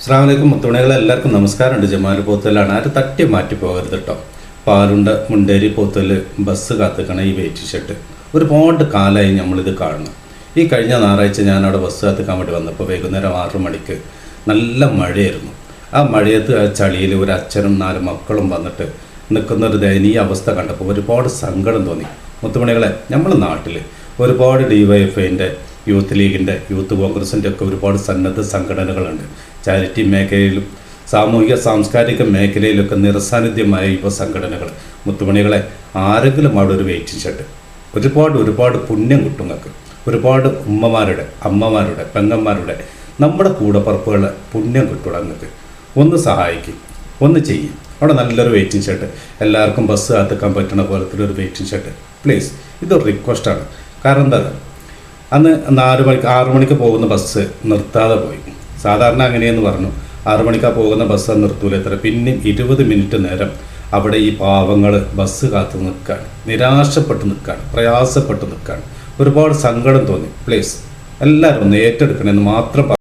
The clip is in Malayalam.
അസ്സലാമു അലൈക്കും മുത്തുമണികളെ എല്ലാവർക്കും നമസ്കാരമുണ്ട്. ജമാൽ പോത്തലാണ്. ആരും തട്ടി മാറ്റി പോകരുത് കേട്ടോ. പാലുണ്ട മുണ്ടേരി പോത്തൽ ബസ് കാത്തുക്കണ ഈ വെയിറ്റ് ഷർട്ട് ഒരുപാട് കാലമായി നമ്മളിത് കാണണം. ഈ കഴിഞ്ഞ ഞായറാഴ്ച ഞാനവിടെ ബസ് കാത്തുക്കാൻ വേണ്ടി വന്നപ്പോൾ വൈകുന്നേരം 6 മണിക്ക് നല്ല മഴയായിരുന്നു. ആ മഴയത്ത് ആ ചളിയിൽ ഒരു അച്ഛനും 4 മക്കളും വന്നിട്ട് നിൽക്കുന്നൊരു ദയനീയ അവസ്ഥ കണ്ടപ്പോൾ ഒരുപാട് സങ്കടം തോന്നി. മുത്തുമണികളെ, നമ്മുടെ നാട്ടിൽ ഒരുപാട് DYFIൻ്റെ, യൂത്ത് ലീഗിൻ്റെ, യൂത്ത് കോൺഗ്രസിൻ്റെ ഒക്കെ ഒരുപാട് സന്നദ്ധ സംഘടനകളുണ്ട്. ചാരിറ്റി മേഖലയിലും സാമൂഹിക സാംസ്കാരിക മേഖലയിലൊക്കെ നിറസാന്നിധ്യമായ യുവ സംഘടനകൾ. മുത്തുമണികളെ, ആരെങ്കിലും അവിടെ ഒരു വെയിറ്റിംഗ് ഷർട്ട് ഒരുപാട് പുണ്യം കിട്ടും നിങ്ങൾക്ക്. ഒരുപാട് ഉമ്മമാരുടെ, അമ്മമാരുടെ, പെങ്ങന്മാരുടെ, നമ്മുടെ കൂടപ്പറപ്പുകളുടെ പുണ്യം കിട്ടും നിങ്ങൾക്ക്. ഒന്ന് സഹായിക്കും, ഒന്ന് ചെയ്യും. അവിടെ നല്ലൊരു വെയിറ്റിംഗ് ഷർട്ട്, എല്ലാവർക്കും ബസ് കാത്തുക്കാൻ പറ്റുന്ന പോലത്തിലൊരു വെയിറ്റിംഗ് ഷർട്ട് പ്ലീസ്. ഇതൊരു റിക്വസ്റ്റാണ്. കാരണം എന്താ, അന്ന് 6 മണിക്ക് പോകുന്ന ബസ് നിർത്താതെ പോയി. സാധാരണ അങ്ങനെയെന്ന് പറഞ്ഞു. 6 മണിക്കാണ് പോകുന്ന ബസ് നിർത്തൂല എത്ര. പിന്നെ 20 മിനിറ്റ് നേരം അവിടെ ഈ പാവങ്ങൾ ബസ് കാത്ത് നിൽക്കുകയാണ്, നിരാശപ്പെട്ട് നിൽക്കുകയാണ്, പ്രയാസപ്പെട്ട് നിൽക്കുകയാണ്. ഒരുപാട് സങ്കടം തോന്നി. പ്ലീസ് എല്ലാവരും ഒന്ന് ഏറ്റെടുക്കണമെന്ന് മാത്രം